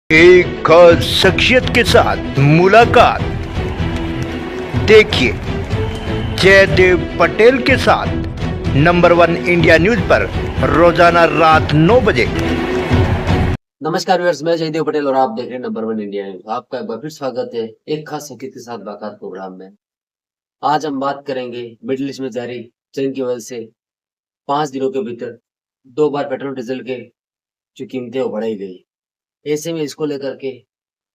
एक खास शख्सियत के साथ मुलाकात। देखिए जयदेव पटेल के साथ नंबर 1 इंडिया न्यूज पर रोजाना रात 9 बजे। नमस्कार व्यूअर्स, मैं जयदेव पटेल और आप देख रहे हैं नंबर 1 इंडिया न्यूज। आपका एक बार फिर स्वागत है एक खास शख्सियत के साथ मुलाकात प्रोग्राम में। आज हम बात करेंगे मिडिल ईस्ट में जारी जंग की वजह से 5 दिनों के भीतर 2 बार पेट्रोल डीजल के जो कीमतें वो बढ़ाई गई। ऐसे में इसको लेकर के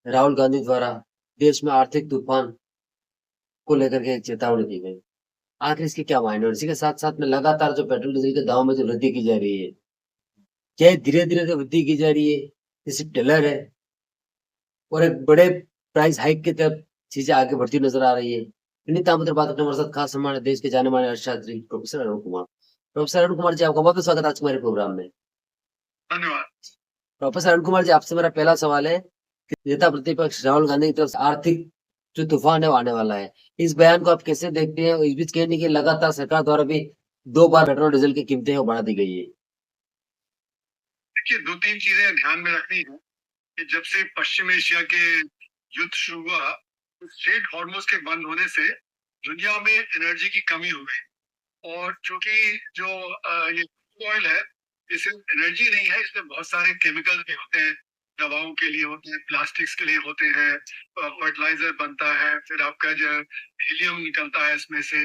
राहुल गांधी द्वारा देश में आर्थिक तूफान को लेकर के एक चेतावनी दी गई। आखिर इसके क्या मायने और इसी के साथ साथ में लगातार जो पेट्रोल डीजल के दामों में जो वृद्धि की जा रही है, क्या धीरे धीरे जो वृद्धि की जा रही है जैसे टेलर है और एक बड़े प्राइस हाइक की तरफ चीजें आगे बढ़ती नजर आ रही है। इन्हीं तामुद्र बात करने हमारे साथ खास हमारे देश के जाने माने अर्थशास्त्री प्रोफेसर अरुण कुमार। प्रोफेसर अरुण कुमार जी, आपका बहुत बहुत स्वागत है आज हमारे प्रोग्राम में। धन्यवाद। प्रोफेसर अरुण कुमार जी, आपसे मेरा पहला सवाल है कि नेता प्रतिपक्ष राहुल गांधी की तरफ से आर्थिक जो तूफान है वो आने वाला है, इस बयान को आप कैसे देखते हैं? इस बीच कहने की लगातार सरकार द्वारा भी 2 बार पेट्रोल डीजल की कीमतें वो बढ़ा दी गई है। देखिए, 2-3 चीजें ध्यान में रखनी है कि जब से पश्चिम एशिया के युद्ध शुरू हुआ, तो स्ट्रेट हॉर्मुज़ के बंद होने से दुनिया में एनर्जी की कमी हो गई। और चूंकि जो ये ऑयल है, इसमें एनर्जी नहीं है, इसमें बहुत सारे केमिकल भी होते हैं, दवाओं के लिए होते हैं, प्लास्टिक्स के लिए होते हैं, फर्टिलाइजर बनता है, फिर आपका जो हीलियम निकलता है इसमें से,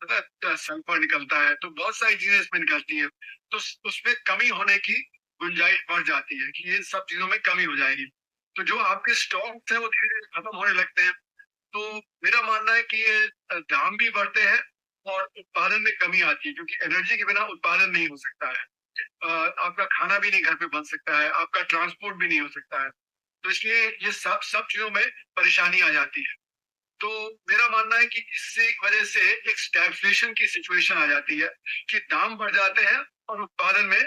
सल्फर निकलता है, तो बहुत सारी चीजें इसमें निकलती हैं। तो उसमें कमी होने की गुंजाइश बढ़ जाती है कि ये सब चीजों में कमी हो जाएगी। तो जो आपके स्टॉक्स हैं वो धीरे धीरे खत्म होने लगते हैं। तो मेरा मानना है कि ये दाम भी बढ़ते हैं और उत्पादन में कमी आती है, क्योंकि एनर्जी के बिना उत्पादन नहीं हो सकता है। आपका खाना भी नहीं घर पे बन सकता है, आपका ट्रांसपोर्ट भी नहीं हो सकता है। तो इसलिए ये सब सब चीजों में परेशानी आ जाती है। तो मेरा मानना है कि इससे वजह से एक स्टैग्फ्लेशन की सिचुएशन आ जाती है कि दाम बढ़ जाते हैं और उत्पादन में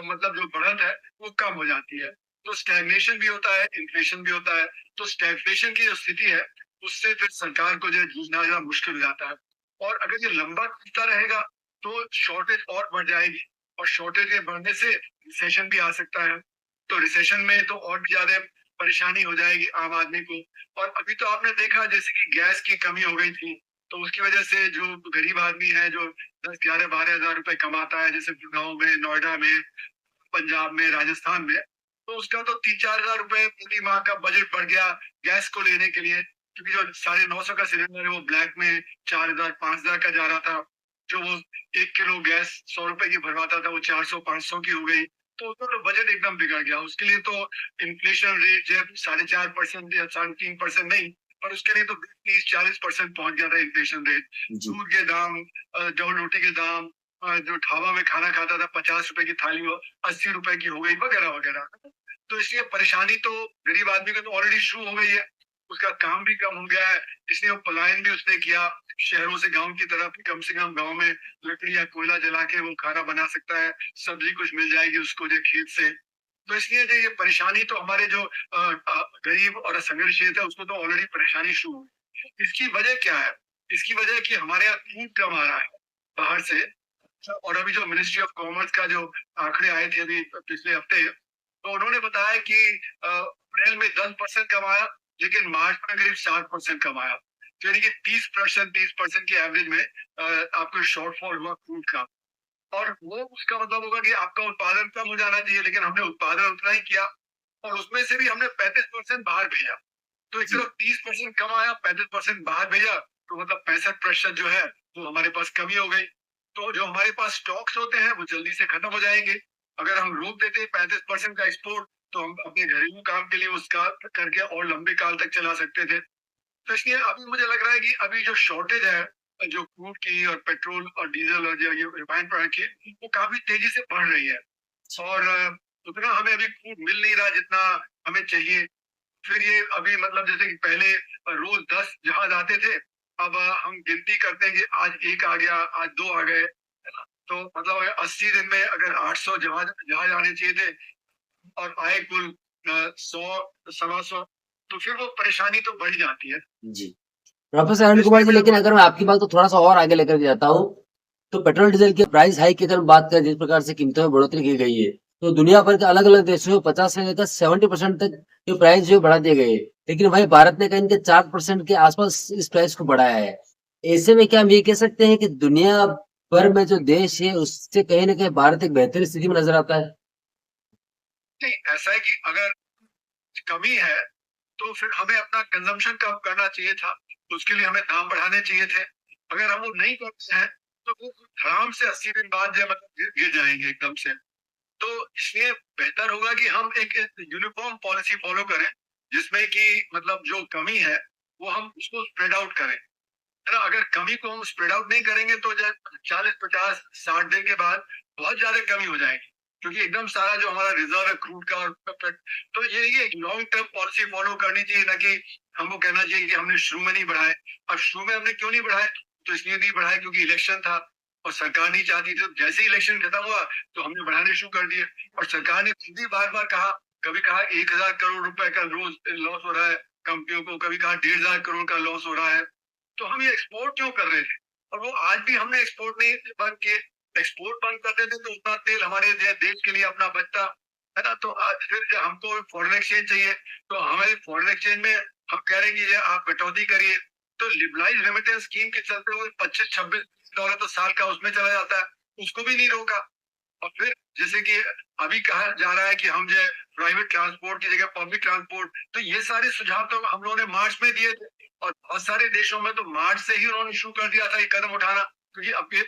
मतलब जो बढ़त है वो कम हो जाती है। तो स्टैग्नेशन भी होता है, इन्फ्लेशन भी होता है। तो स्टैग्फ्लेशन की जो स्थिति है, उससे फिर सरकार को जो है जूझना ज़रा मुश्किल हो जाता है। और अगर ये लंबा चलता रहेगा तो शॉर्टेज और बढ़ जाएगी, और शॉर्टेज के बढ़ने से रिसेशन भी आ सकता है। तो रिसेशन में तो और भी ज़्यादा परेशानी हो जाएगी आम आदमी को। और अभी तो आपने देखा जैसे कि गैस की कमी हो गई थी, तो उसकी वजह से जो गरीब आदमी है, जो 10, 11, 12 हज़ार रुपए कमाता है, जैसे गुड़गाँव में, नोएडा में, पंजाब में, राजस्थान में, तो उसका तो 3-4 हज़ार रुपए प्रति माह का बजट बढ़ गया गैस को लेने के लिए, क्योंकि जो 950 का सिलेंडर है वो ब्लैक में 4,000, 5,000 का जा रहा था। जो वो 1 किलो गैस 100 रुपए की भरवाता था, वो 400-500 की हो गई। तो उसका तो बजट एकदम बिगड़ गया। उसके लिए तो इन्फ्लेशन रेट जो है 4.5% या 3.5% नहीं, पर उसके लिए तो 30-40% पहुंच गया था इन्फ्लेशन रेट। दूध के दाम, जौ रोटी के दाम, जो ढाबा में खाना खाता था 50 रुपए की थाली वो 80 रुपए की हो गई, वगैरह वगैरह। तो इसलिए परेशानी तो गरीब आदमी को तो ऑलरेडी शुरू हो गई है, उसका काम भी कम हो गया है, इसलिए वो पलायन भी उसने किया शहरों से गांव की तरफ। कम से कम गांव में लकड़ी या कोयला जला के वो खाना बना सकता है, सब्जी कुछ मिल जाएगी उसको जो खेत से। तो इसलिए जो ये परेशानी तो हमारे जो गरीब और असंगठित है उसको तो ऑलरेडी परेशानी शुरू हुई। इसकी वजह क्या है? इसकी वजह है कि हमारे यहाँ खूब कम आ रहा है बाहर से। और अभी जो मिनिस्ट्री ऑफ कॉमर्स का जो आंकड़े आए थे अभी पिछले हफ्ते, तो उन्होंने बताया कि अप्रैल में 10% कमाया, लेकिन मार्च में करीब 7% कमाया। तो यानी कि 30% की एवरेज में आपको शॉर्टफॉल हुआ क्रूड का। और वो उसका मतलब होगा कि आपका उत्पादन कम हो जाना चाहिए, लेकिन हमने उत्पादन उतना ही किया और उसमें से भी हमने 35% बाहर भेजा। तो एक तरफ 30% कम आया, 35% बाहर भेजा, तो मतलब 65% जो है वो हमारे पास कमी हो गई। तो जो हमारे पास स्टॉक्स होते हैं वो जल्दी से खत्म हो जाएंगे। अगर हम रोक देते हैं 35% का एक्सपोर्ट, तो हम अपने घरेलू काम के लिए उसका करके और लंबे काल तक चला सकते थे। तो इसलिए अभी मुझे लग रहा है कि अभी जो शॉर्टेज है, जो क्रूड की और पेट्रोल और डीजल और जो ये रिफाइंड प्रोडक्ट की, वो काफी तेजी से बढ़ रही है। और उतना हमें अभी क्रूड मिल नहीं रहा जितना हमें चाहिए। फिर ये अभी मतलब जैसे कि पहले रोज 10 जहाज आते थे, अब हम गिनती करते हैं कि आज 1 आ गया, आज 2 आ गए। तो मतलब 80 दिन में अगर 800 जहाज जहाज आने चाहिए थे और आए कुल 100, 125, तो फिर वो परेशानी तो बढ़ जाती है। जी प्रोफेसर अरुण कुमार जी, लेकिन अगर मैं आपकी बात को थोड़ा सा और आगे लेकर के जाता हूँ, तो पेट्रोल डीजल की प्राइस हाइक की अगर बात करें, जिस प्रकार से कीमतों में बढ़ोतरी की गई है, तो दुनिया भर के अलग अलग देशों में 50 से लेकर 70% तक ये प्राइस जो बढ़ा दिए गए, लेकिन भाई भारत ने कहा इनके 4% के आसपास इस प्राइस को बढ़ाया है। ऐसे में क्या हम ये कह सकते हैं कि दुनिया भर में जो देश है उससे कहीं ना कहीं भारत एक बेहतर स्थिति में नजर आता है? नहीं, ऐसा है कि अगर कमी है तो फिर हमें अपना कंजम्पशन कम करना चाहिए था, उसके लिए हमें दाम बढ़ाने चाहिए थे। अगर हम वो नहीं करते हैं तो वो आराम से 80 दिन बाद जो मतलब गिर जाएंगे एकदम से। तो इसलिए बेहतर होगा कि हम एक यूनिफॉर्म पॉलिसी फॉलो करें, जिसमें कि मतलब जो कमी है वो हम उसको स्प्रेड आउट करें, है ना। अगर कमी को हम स्प्रेड आउट नहीं करेंगे तो 40, 50, 60 दिन के बाद बहुत ज्यादा कमी हो जाएगी, क्योंकि एकदम सारा जो हमारा रिजर्व है क्रूड का और तो ये एक लॉन्ग टर्म पॉलिसी फॉलो करनी चाहिए, ना कि हमको कहना चाहिए कि हमने शुरू में नहीं बढ़ाए। अब शुरू में हमने क्यों नहीं बढ़ाए, तो इसलिए नहीं बढ़ाए क्योंकि इलेक्शन था और सरकार नहीं चाहती थी। तो जैसे ही इलेक्शन खत्म हुआ तो हमने बढ़ाने शुरू कर दिए, और सरकार ने खुद ही बार बार कहा, कभी कहा 1,000 करोड़ रुपए का रोज लॉस हो रहा है कंपनियों को, कभी कहा 1,500 करोड़ का लॉस हो रहा है। तो हम ये एक्सपोर्ट क्यों कर रहे थे, और वो आज भी हमने एक्सपोर्ट नहीं बंद किए। एक्सपोर्ट बंद करते थे तो उतना तेल हमारे देश के लिए अपना बचता, है ना। तो आज फिर जब हमको फॉरेन एक्सचेंज चाहिए तो हमें फॉरेन एक्सचेंज में हम कह रहे हैं कि ये आप कटौती करिए, तो लिबरलाइज रेमिटेंस स्कीम के चलते हुए 25-26 डॉलर तो साल का उसमें चला जाता है, उसको भी नहीं रोका। और फिर जैसे कि अभी कहा जा रहा है कि हम जो प्राइवेट ट्रांसपोर्ट की जगह पब्लिक ट्रांसपोर्ट, तो ये सारे सुझाव तो हम लोगों ने मार्च में दिए थे, और बहुत सारे देशों में तो मार्च से ही उन्होंने शुरू कर दिया था ये कदम उठाना, क्योंकि अब ये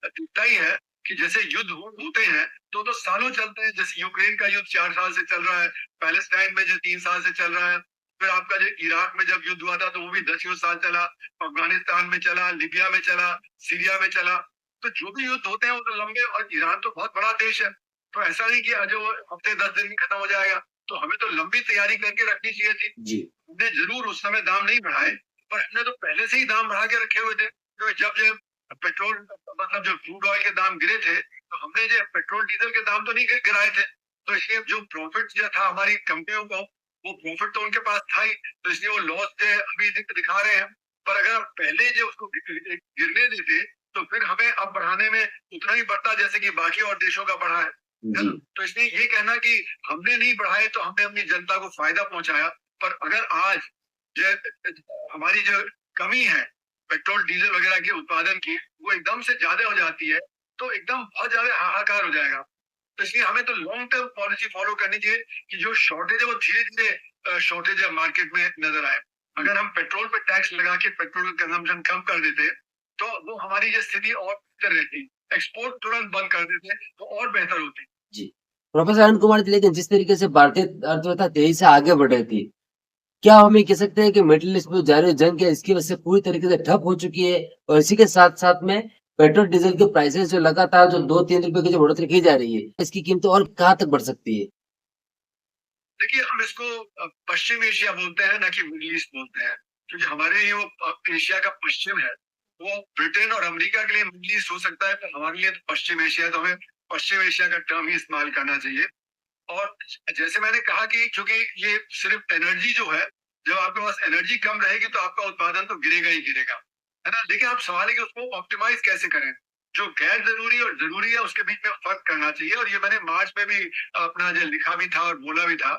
दिखता ही है कि जैसे युद्ध होते हैं तो सालों चलते हैं। जैसे यूक्रेन का युद्ध 4 साल से चल रहा है, पैलेस्टाइन में जो 3 साल से चल रहा है, फिर आपका जो इराक में जब युद्ध हुआ था तो वो भी 10 साल चला, अफगानिस्तान में चला, लीबिया में चला, सीरिया में चला। तो जो भी युद्ध होते हैं वो तो लंबे, और ईरान तो बहुत बड़ा देश है, तो ऐसा नहीं कि आज वो हफ्ते 10 दिन में खत्म हो जाएगा। तो हमें तो लंबी तैयारी करके रखनी चाहिए थी। जी। हमने जरूर उस समय दाम नहीं बढ़ाए, पर हमने तो पहले से ही दाम बढ़ा के रखे हुए थे। तो जब पेट्रोल मतलब जो क्रूड ऑयल के दाम गिरे थे तो हमने जो पेट्रोल डीजल के दाम तो नहीं गिराए थे, तो इसलिए जो प्रॉफिट जो था हमारी कंपनियों को, वो प्रॉफिट तो उनके पास था ही, तो इसलिए वो लॉस जो है अभी दिखा रहे हैं। पर अगर आप पहले जो उसको गिरने देते तो फिर हमें अब बढ़ाने में उतना ही बढ़ता जैसे कि बाकी और देशों का बढ़ा है। जी। तो इसलिए ये कहना कि हमने नहीं बढ़ाए तो हमने अपनी जनता को फायदा पहुंचाया। पर अगर आज जो हमारी जो कमी है पेट्रोल डीजल वगैरह के उत्पादन की, वो एकदम से ज्यादा हो जाती है तो एकदम बहुत ज्यादा हाहाकार हो जाएगा। तो इसलिए हमें तो लॉन्ग टर्म पॉलिसी फॉलो करनी चाहिए कि जो शॉर्टेज है वो धीरे धीरे शॉर्टेज है मार्केट में नजर आए। अगर हम पेट्रोल पे टैक्स लगा के पेट्रोल का कंजम्पशन कम कर देते तो वो हमारी जो स्थिति और बेहतर रहती, एक्सपोर्ट तुरंत बंद कर देते तो और बेहतर होती। जी। प्रोफेसर अरुण कुमार जी, लेकिन जिस तरीके से भारतीय अर्थव्यवस्था तेजी से आगे बढ़ रही थी, क्या हम ये कह सकते हैं कि मिडिल ईस्ट में जारी जंग है इसकी वजह से पूरी तरीके से ठप हो चुकी है, और इसी के साथ साथ में पेट्रोल डीजल के प्राइसेस जो लगातार जो 2-3 रुपए की जो बढ़ोतरी की जा रही है, इसकी कीमतें और कहाँ तक बढ़ सकती है? देखिए, हम इसको पश्चिम एशिया बोलते हैं, ना कि मिडिल ईस्ट बोलते हैं, क्योंकि हमारे ये वो एशिया का पश्चिम है। वो ब्रिटेन और अमेरिका के लिए मिडिल ईस्ट हो सकता है, पर हमारे लिए तो पश्चिम एशिया है, तो हमें पश्चिम एशिया का टर्म ही इस्तेमाल करना चाहिए। और जैसे मैंने कहा कि क्योंकि ये सिर्फ एनर्जी जो है, जब आपके पास एनर्जी कम रहेगी तो आपका उत्पादन तो गिरेगा ही गिरेगा, है ना। लेकिन आप सवाल है कि उसको ऑप्टिमाइज कैसे करें, जो गैर जरूरी और जरूरी है उसके बीच में फर्क करना चाहिए। और ये मैंने मार्च में भी अपना जो लिखा भी था और बोला भी था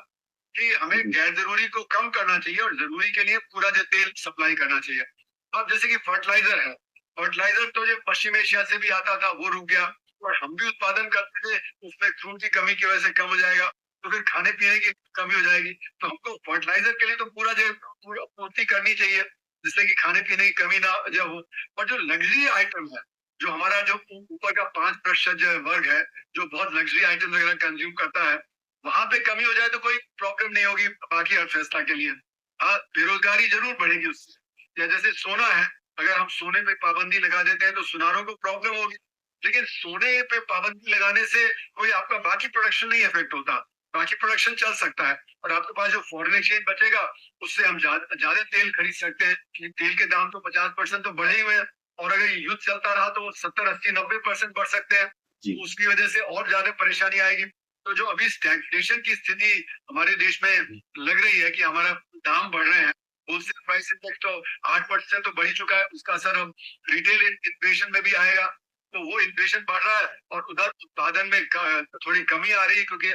कि हमें गैर जरूरी को कम करना चाहिए और जरूरी के लिए पूरा जो तेल सप्लाई करना चाहिए। अब जैसे कि फर्टिलाइजर है, फर्टिलाइजर तो जो पश्चिम एशिया से भी आता था वो रुक गया, और हम भी उत्पादन करते थे, उसमें खून की कमी की वजह से कम हो जाएगा, तो फिर खाने पीने की कमी हो जाएगी। तो हमको फर्टिलाइजर के लिए तो पूरा जो पूर्ति करनी चाहिए, जिससे कि खाने पीने की कमी ना जो हो। और जो लग्जरी आइटम है, जो हमारा जो ऊपर का 5% जो वर्ग है, जो बहुत लग्जरी आइटम वगैरह कंज्यूम करता है, वहां पे कमी हो जाए तो कोई प्रॉब्लम नहीं होगी बाकी अर्थव्यवस्था के लिए। हाँ, बेरोजगारी जरूर बढ़ेगी उससे। या जैसे सोना है, अगर हम सोने पे पाबंदी लगा देते हैं तो सुनारों को प्रॉब्लम होगी, लेकिन सोने पे पाबंदी लगाने से कोई आपका बाकी प्रोडक्शन नहीं इफेक्ट होता, बाकी प्रोडक्शन चल सकता है। और आपके पास जो फॉरेन एक्सचेंज बचेगा उससे हम ज्यादा तेल खरीद सकते हैं, क्योंकि तेल के दाम तो 50% तो बढ़े हुए हैं, और अगर ये युद्ध चलता रहा तो 70, 80, 90% बढ़ सकते हैं। तो उसकी वजह से और ज्यादा परेशानी आएगी। तो जो अभी स्टैग्फलेशन की स्थिति हमारे देश में लग रही है कि हमारा दाम बढ़ रहे हैं, होलसेल प्राइस इंडेक्स तो 8% तो बढ़ ही चुका है, उसका असर अब रिटेल इन्फ्लेशन में भी आएगा। तो वो इन्फ्लेशन बढ़ रहा है और उधर उत्पादन में थोड़ी कमी आ रही है, क्योंकि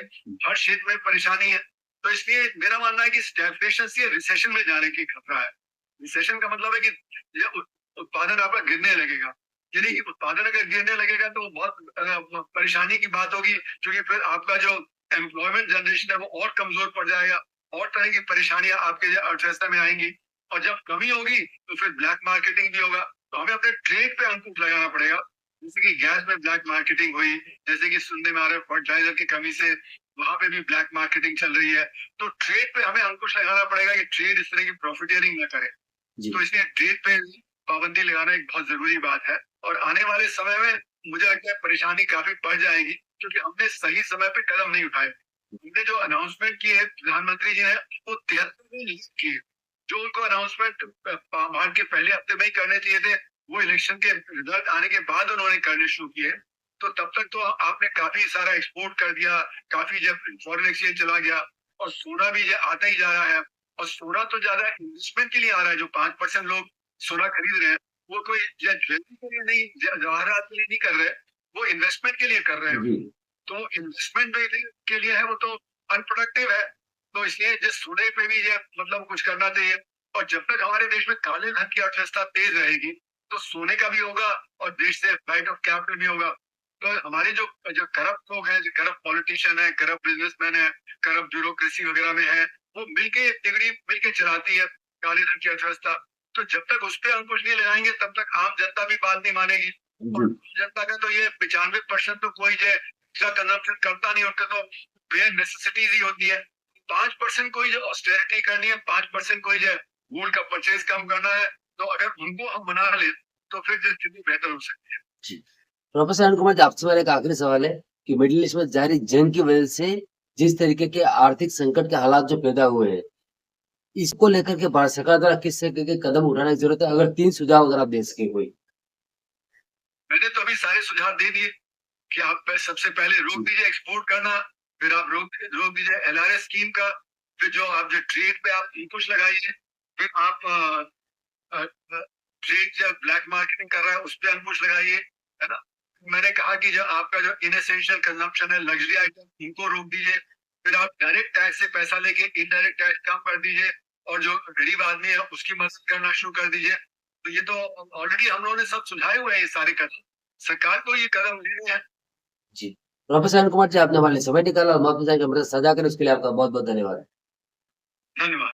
हर क्षेत्र में परेशानी है। तो इसलिए मेरा मानना है कि स्टैग्फ्लेशन से रिसेशन में जाने की खतरा है। रिसेशन का मतलब है कि ये उत्पादन आपका गिरने लगेगा। यदि उत्पादन अगर गिरने लगेगा तो बहुत परेशानी की बात होगी, क्योंकि फिर आपका जो एम्प्लॉयमेंट जनरेशन है वो और कमजोर पड़ जाएगा, और तरह की परेशानियां आपके अर्थव्यवस्था में आएंगी। और जब कमी होगी तो फिर ब्लैक मार्केटिंग भी होगा। तो हमें अपने ट्रेड पे अंकुश लगाना पड़ेगा। जैसे कि गैस में ब्लैक मार्केटिंग हुई, जैसे कि सुनने में आ रहा है फर्टिलाइजर की कमी से वहां पे भी ब्लैक मार्केटिंग चल रही है। तो ट्रेड पे हमें अंकुश लगाना पड़ेगा कि ट्रेड इस तरह की प्रॉफिटियरिंग न करे। जी तो इसलिए ट्रेड पे पाबंदी लगाना एक बहुत जरूरी बात है। और आने वाले समय में मुझे लगता है परेशानी काफी बढ़ जाएगी, क्योंकि हमने सही समय पे कदम नहीं उठाए। हमने जो अनाउंसमेंट की है प्रधानमंत्री जी ने, वो 73 दिन नहीं की है। जो उनको अनाउंसमेंट मार्च के पहले हफ्ते में ही करने चाहिए थे, वो इलेक्शन के रिजल्ट आने के बाद उन्होंने करने शुरू किए। तो तब तक तो आपने काफी सारा एक्सपोर्ट कर दिया, काफी जब फॉरेन एक्सचेंज चला गया, और सोना भी आता ही जा रहा है। और सोना तो ज्यादा इन्वेस्टमेंट के लिए आ रहा है। जो 5% लोग सोना खरीद रहे हैं, वो कोई ज्वेलरी के लिए नहीं, जवाहरात के लिए नहीं कर रहे, वो इन्वेस्टमेंट के लिए कर रहे हैं। जी तो इन्वेस्टमेंट के लिए है, वो तो अनप्रोडक्टिव है। तो इसलिए जिस सोने पे भी ये मतलब कुछ करना चाहिए। और जब तक हमारे देश में काले धन की अर्थव्यवस्था तेज रहेगी, तो सोने का भी होगा और देश से फ्लाइट ऑफ कैपिटल भी होगा। तो हमारे जो जो करप्ट लोग हैं, जो करप्ट पॉलिटिशियन है, करप्ट बिजनेसमैन है, करप्ट ब्यूरोक्रेसी वगैरह में है, वो मिलके तिगड़ी मिलके चलाती है काले धन की अर्थव्यवस्था। तो जब तक उस पर अंकुश नहीं लगाएंगे, तब तक आम जनता भी बात नहीं मानेगी। और जी जनता का तो ये 95% तो कोई जो एक्स्ट्रा कंजम्पशन करता नहीं, उनका तो बेयर नेसेसिटीज ही होती है। 5% कोई जो ऑस्टेरिटी करनी है, 5% कोई जो गोल्ड का परचेज कम करना है, तो अगर उनको हम बना ले तो फिर जो स्थिति बेहतर हो सकती है। जी प्रोफेसर अरुण कुमार जी, आपसे मेरा एक आखिरी सवाल है कि मिडिल ईस्ट में जारी जंग की वजह से जिस तरीके के आर्थिक संकट के हालात जो पैदा हुए हैं, इसको लेकर के भारत सरकार द्वारा किस तरीके के कदम उठाने की जरूरत है? अगर 3 सुझाव अगर आप दे सके कोई। मैंने तो अभी सारे सुझाव दे दिए कि आप सबसे पहले रोक दीजिए एक्सपोर्ट करना, फिर आप रोक दीजिए LRS स्कीम का, फिर जो आप जो ट्रेड पे आप अंकुश लगाइए, फिर आप ट्रेड जो ब्लैक मार्केटिंग कर रहा है उस पर अंकुश लगाइए, है ना। मैंने कहा कि जो आपका जो इनएसेंशियल कंजम्पशन है, लग्जरी आइटम, इनको रोक दीजिए। फिर आप डायरेक्ट टैक्स से पैसा लेके इनडायरेक्ट टैक्स कम कर दीजिए, और जो गरीब आदमी है उसकी मदद करना शुरू कर दीजिए। तो ये तो ऑलरेडी हम लोगों ने सब सुझाए हुए हैं ये सारे कदम। सरकार को ये कदम लेने हैं। जी प्रोफेसर अरुण कुमार जी, आपने हमारे लिए समय निकाला और हम अपने साझा करें, उसके लिए आपका बहुत बहुत धन्यवाद। धन्यवाद।